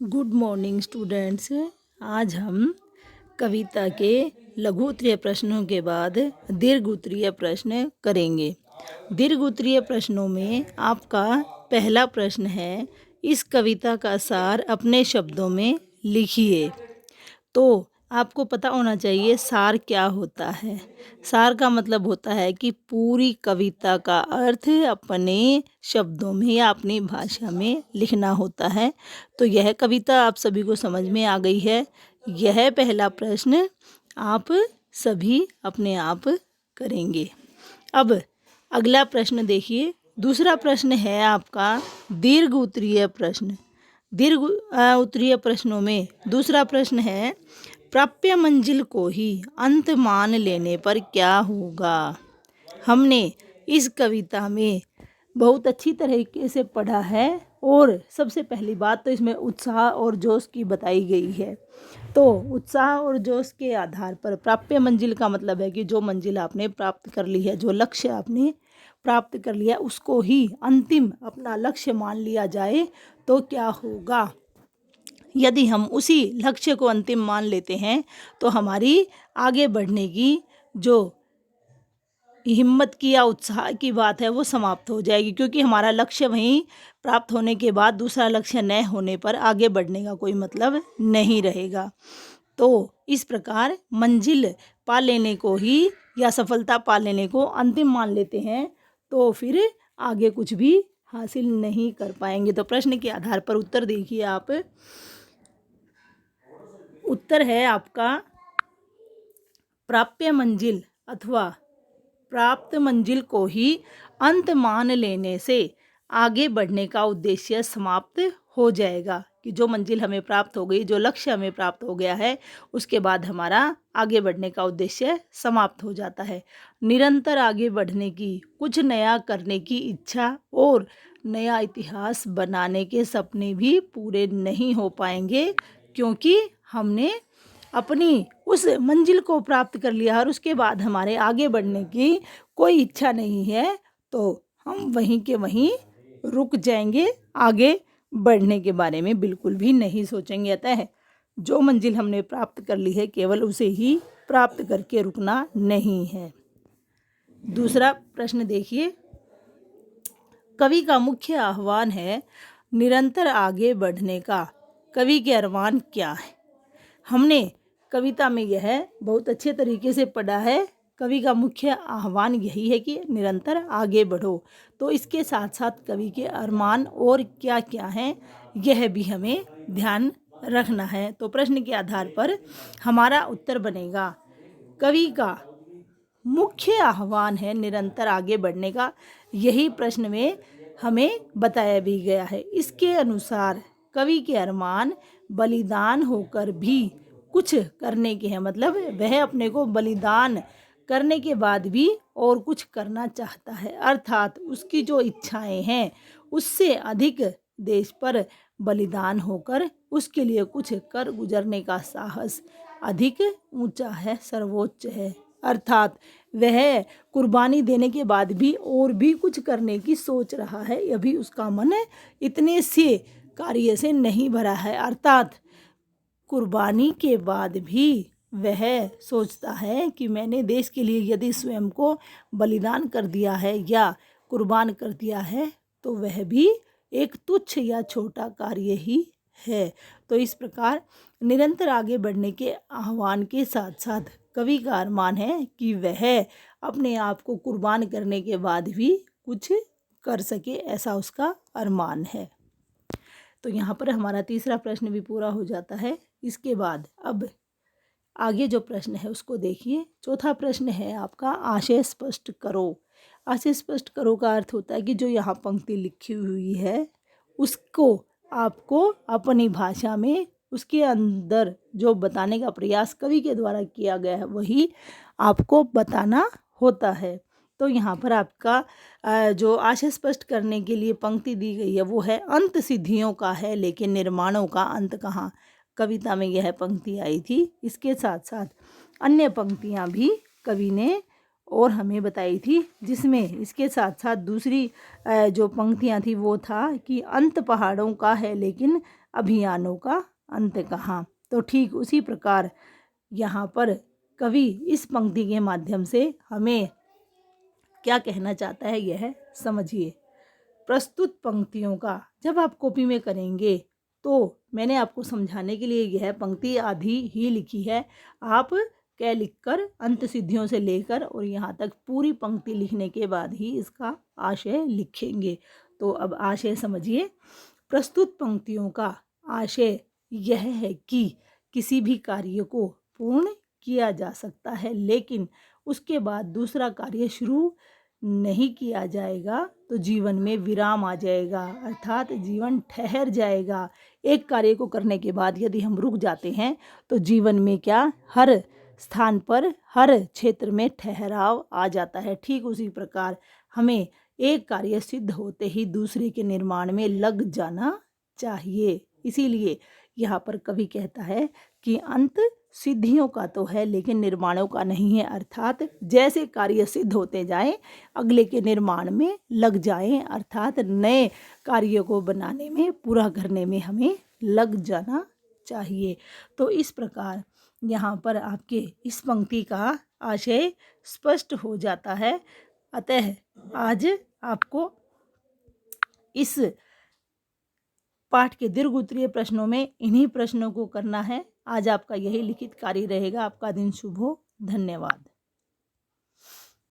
Good morning students. आज हम कविता के लघु उत्तरीय प्रश्नों के बाद दीर्घ उत्तरीय प्रश्न करेंगे। दीर्घ उत्तरीय प्रश्नों में आपका पहला प्रश्न है, इस कविता का सार अपने शब्दों में लिखिए। तो आपको पता होना चाहिए सार क्या होता है। सार का मतलब होता है कि पूरी कविता का अर्थ अपने शब्दों में या अपनी भाषा में लिखना होता है। तो यह कविता आप सभी को समझ में आ गई है। यह पहला प्रश्न आप सभी अपने आप करेंगे। अब अगला प्रश्न देखिए। दूसरा प्रश्न है आपका दीर्घ उत्तरीय प्रश्न। दीर्घ उत्तरीय प्रश्नों में दूसरा प्रश्न है, प्राप्य मंजिल को ही अंत मान लेने पर क्या होगा। हमने इस कविता में बहुत अच्छी तरीके से पढ़ा है और सबसे पहली बात तो इसमें उत्साह और जोश की बताई गई है। तो उत्साह और जोश के आधार पर प्राप्य मंजिल का मतलब है कि जो मंजिल आपने प्राप्त कर ली है, जो लक्ष्य आपने प्राप्त कर लिया, उसको ही अंतिम अपना लक्ष्य मान लिया जाए तो क्या होगा। यदि हम उसी लक्ष्य को अंतिम मान लेते हैं तो हमारी आगे बढ़ने की जो हिम्मत की या उत्साह की बात है वो समाप्त हो जाएगी, क्योंकि हमारा लक्ष्य वहीं प्राप्त होने के बाद दूसरा लक्ष्य न होने पर आगे बढ़ने का कोई मतलब नहीं रहेगा। तो इस प्रकार मंजिल पा लेने को ही या सफलता पा लेने को अंतिम मान लेते हैं तो फिर आगे कुछ भी हासिल नहीं कर पाएंगे। तो प्रश्न के आधार पर उत्तर देखिए आप। उत्तर है आपका, प्राप्य मंजिल अथवा प्राप्त मंजिल को ही अंत मान लेने से आगे बढ़ने का उद्देश्य समाप्त हो जाएगा। कि जो मंजिल हमें प्राप्त हो गई, जो लक्ष्य हमें प्राप्त हो गया है, उसके बाद हमारा आगे बढ़ने का उद्देश्य समाप्त हो जाता है। निरंतर आगे बढ़ने की, कुछ नया करने की इच्छा और नया इतिहास बनाने के सपने भी पूरे नहीं हो पाएंगे, क्योंकि हमने अपनी उस मंजिल को प्राप्त कर लिया और उसके बाद हमारे आगे बढ़ने की कोई इच्छा नहीं है, तो हम वहीं के वहीं रुक जाएंगे, आगे बढ़ने के बारे में बिल्कुल भी नहीं सोचेंगे। अतः जो मंजिल हमने प्राप्त कर ली है केवल उसे ही प्राप्त करके रुकना नहीं है। दूसरा प्रश्न देखिए। कवि का मुख्य आह्वान है निरंतर आगे बढ़ने का, कवि के अरमान क्या है। हमने कविता में यह बहुत अच्छे तरीके से पढ़ा है। कवि का मुख्य आह्वान यही है कि निरंतर आगे बढ़ो। तो इसके साथ साथ कवि के अरमान और क्या क्या हैं यह भी हमें ध्यान रखना है। तो प्रश्न के आधार पर हमारा उत्तर बनेगा, कवि का मुख्य आह्वान है निरंतर आगे बढ़ने का। यही प्रश्न में हमें बताया भी गया है। इसके अनुसार कवि के अरमान बलिदान होकर भी कुछ करने के हैं, मतलब वह अपने को बलिदान करने के बाद भी और कुछ करना चाहता है, अर्थात उसकी जो इच्छाएं हैं उससे अधिक देश पर बलिदान होकर उसके लिए कुछ कर गुजरने का साहस अधिक ऊंचा है, सर्वोच्च है। अर्थात वह कुर्बानी देने के बाद भी और भी कुछ करने की सोच रहा है, अभी उसका मन इतने से कार्य से नहीं भरा है। अर्थात कुर्बानी के बाद भी वह सोचता है कि मैंने देश के लिए यदि स्वयं को बलिदान कर दिया है या कुर्बान कर दिया है तो वह भी एक तुच्छ या छोटा कार्य ही है। तो इस प्रकार निरंतर आगे बढ़ने के आह्वान के साथ साथ कवि का अरमान है कि वह अपने आप को कुर्बान करने के बाद भी कुछ कर सके, ऐसा उसका अरमान है। तो यहाँ पर हमारा तीसरा प्रश्न भी पूरा हो जाता है। इसके बाद अब आगे जो प्रश्न है उसको देखिए। चौथा प्रश्न है आपका, आशय स्पष्ट करो। आशय स्पष्ट करो का अर्थ होता है कि जो यहाँ पंक्ति लिखी हुई है उसको आपको अपनी भाषा में उसके अंदर जो बताने का प्रयास कवि के द्वारा किया गया है वही आपको बताना होता है। तो यहाँ पर आपका जो आशय स्पष्ट करने के लिए पंक्ति दी गई है वो है, अंत सिद्धियों का है लेकिन निर्माणों का अंत कहाँ। कविता में यह पंक्ति आई थी। इसके साथ साथ अन्य पंक्तियाँ भी कवि ने और हमें बताई थी, जिसमें इसके साथ साथ दूसरी जो पंक्तियाँ थी वो था कि अंत पहाड़ों का है लेकिन अभियानों का अंत कहाँ। तो ठीक उसी प्रकार यहाँ पर कवि इस पंक्ति के माध्यम से हमें क्या कहना चाहता है यह समझिए। प्रस्तुत पंक्तियों का जब आप कॉपी में करेंगे तो मैंने आपको समझाने के लिए यह पंक्ति आधी ही लिखी है, आप क्या लिखकर अंत सिद्धियों से लेकर और यहाँ तक पूरी पंक्ति लिखने के बाद ही इसका आशय लिखेंगे। तो अब आशय समझिए। प्रस्तुत पंक्तियों का आशय यह है कि किसी भी कार्य को पूर्ण किया जा सकता है, लेकिन उसके बाद दूसरा कार्य शुरू नहीं किया जाएगा तो जीवन में विराम आ जाएगा, अर्थात जीवन ठहर जाएगा। एक कार्य को करने के बाद यदि हम रुक जाते हैं तो जीवन में क्या हर स्थान पर हर क्षेत्र में ठहराव आ जाता है। ठीक उसी प्रकार हमें एक कार्य सिद्ध होते ही दूसरे के निर्माण में लग जाना चाहिए। इसीलिए यहाँ पर कवि कहता है कि अंत सिद्धियों का तो है लेकिन निर्माणों का नहीं है, अर्थात जैसे कार्य सिद्ध होते जाएं अगले के निर्माण में लग जाएं, अर्थात नए कार्यों को बनाने में पूरा करने में हमें लग जाना चाहिए। तो इस प्रकार यहाँ पर आपके इस पंक्ति का आशय स्पष्ट हो जाता है। अतः आज आपको इस पाठ के दीर्घ उत्तरीय प्रश्नों में इन्हीं प्रश्नों को करना है। आज आपका यही लिखित कार्य रहेगा। आपका दिन शुभ हो। धन्यवाद।